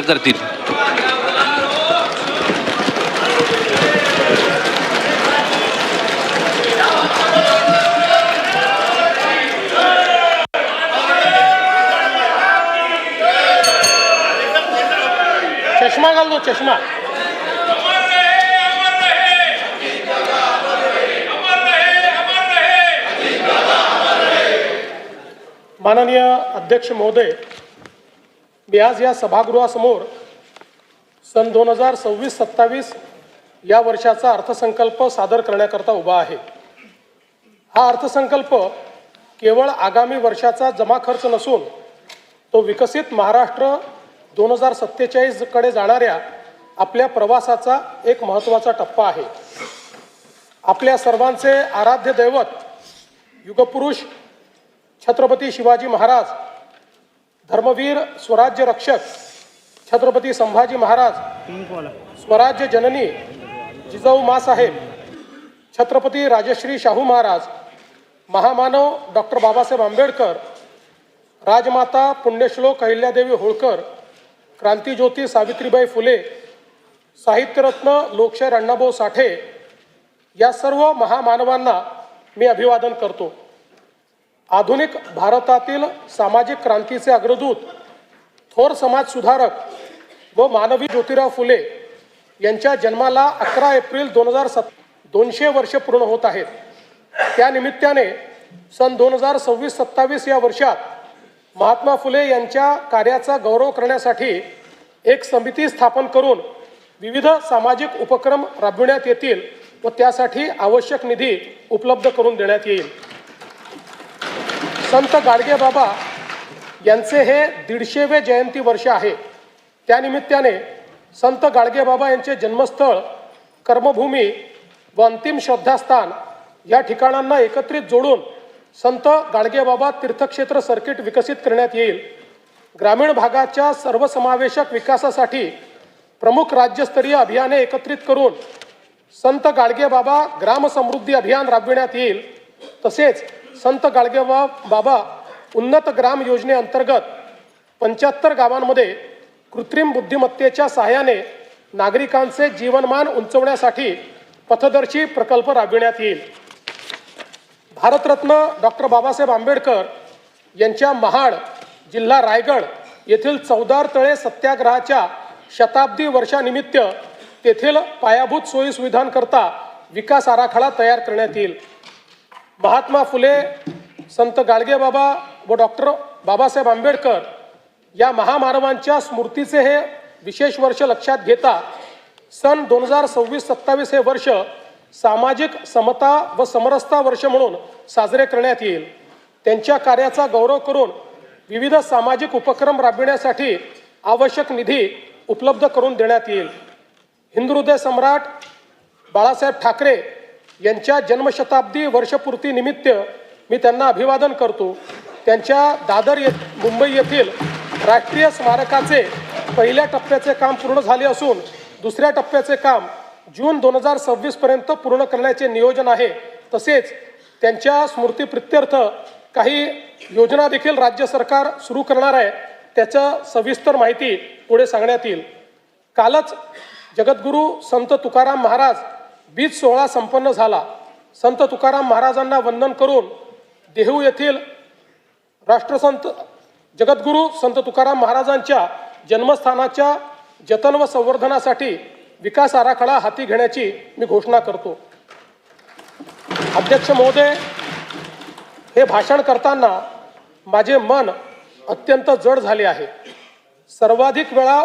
करतील. चष्मा घाल दो, चष्मा. माननीय अध्यक्ष महोदय, मी आज या सभागृहासमोर सन 2026-27 या वर्षाचा अर्थसंकल्प सादर करण्याकरता उभा आहे. हा अर्थसंकल्प केवळ आगामी वर्षाचा जमा खर्च नसून तो विकसित महाराष्ट्र 2047 कडे जाणाऱ्या आपल्या प्रवासाचा एक महत्त्वाचा टप्पा आहे. आपल्या सर्वांचे आराध्य दैवत युगपुरुष छत्रपती शिवाजी महाराज, धर्मवीर स्वराज्य रक्षक छत्रपती संभाजी महाराज, स्वराज्य जननी जिजाऊ माँसाहेब, छत्रपती राजश्री शाहू महाराज, महामानव डॉक्टर बाबासाहेब आंबेडकर, राजमाता पुण्यश्लोक अहिल्यादेवी होळकर, क्रांतिज्योती सावित्रीबाई फुले, साहित्यरत्न लोकशाहीर अण्णाभाऊ साठे या सर्व महामानवांना मी अभिवादन करतो. आधुनिक भारतातील सामाजिक क्रांतीचे अग्रदूत, थोर समाजसुधारक व मानवी ज्योतिराव फुले यांच्या जन्माला 11 एप्रिल 200 वर्ष पूर्ण होत आहेत. त्या निमित्ताने सन 2026-27 या वर्षात महात्मा फुले यांच्या कार्याचा गौरव करण्यासाठी एक समिती स्थापन करून विविध सामाजिक उपक्रम राबविण्यात येतील व त्यासाठी आवश्यक निधी उपलब्ध करून देण्यात येईल. संत गाडगेबाबा यांचे हे 150वे जयंती वर्ष आहे. त्यानिमित्ताने संत गाडगेबाबा यांचे जन्मस्थळ, कर्मभूमी व अंतिम श्रद्धास्थान या ठिकाणांना एकत्रित जोडून संत गाडगेबाबा तीर्थक्षेत्र सर्किट विकसित करण्यात येईल. ग्रामीण भागाच्या सर्वसमावेशक विकासासाठी प्रमुख राज्यस्तरीय अभियाने एकत्रित करून संत गाडगेबाबा ग्राम समृद्धी अभियान राबविण्यात येईल. तसेच संत गाडगेबाबा उन्नत ग्राम योजनेअंतर्गत 75 गावांमध्ये कृत्रिम बुद्धिमत्तेच्या सहाय्याने नागरिकांचे जीवनमान उंचवण्यासाठी पथदर्शी प्रकल्प राबविण्यात येईल. भारतरत्न डॉक्टर बाबासाहेब आंबेडकर यांच्या महाड, जिल्हा रायगड येथील चौदार तळे सत्याग्रहाच्या शताब्दी वर्षानिमित्त तेथील पायाभूत सोयी सुविधांकरता विकास आराखडा तयार करण्यात येईल. महात्मा फुले, संत गाडगेबाबा व डॉक्टर बाबासाहेब आंबेडकर या महामानवांच्या स्मृतीचे हे विशेष वर्ष लक्षात घेता सन 2026-27 हे वर्ष सामाजिक समता व समरसता वर्ष म्हणून साजरे करण्यात येईल. त्यांच्या कार्याचा गौरव करून विविध सामाजिक उपक्रम राबविण्यासाठी आवश्यक निधी उपलब्ध करून देण्यात येईल. हिंदुहृदय सम्राट बाळासाहेब ठाकरे यांच्या जन्मशताब्दी वर्षपूर्ती निमित्त मी त्यांना अभिवादन करतो. त्यांच्या दादर मुंबई येथील राष्ट्रीय स्मारकाचे पहिल्या टप्प्याचे काम पूर्ण झाले असून दुसऱ्या टप्प्याचे काम जून 2026 पर्यंत पूर्ण करण्याचे नियोजन आहे. तसेच त्यांच्या स्मृतीप्रित्यर्थ काही योजना देखील राज्य सरकार सुरू करणार आहे. त्याचं सविस्तर माहिती पुढे सांगण्यात येईल. कालच जगद्गुरू संत तुकाराम महाराज बीज सोहळा संपन्न झाला. संत तुकाराम महाराजांना वंदन करून देहू येथील राष्ट्रसंत जगद्गुरू संत तुकाराम महाराजांच्या जन्मस्थानाच्या जतन व संवर्धनासाठी विकास आराखडा हाती घेण्याची मी घोषणा करतो. अध्यक्ष महोदय, हे भाषण करताना माझे मन अत्यंत जड झाले आहे. सर्वाधिक वेळा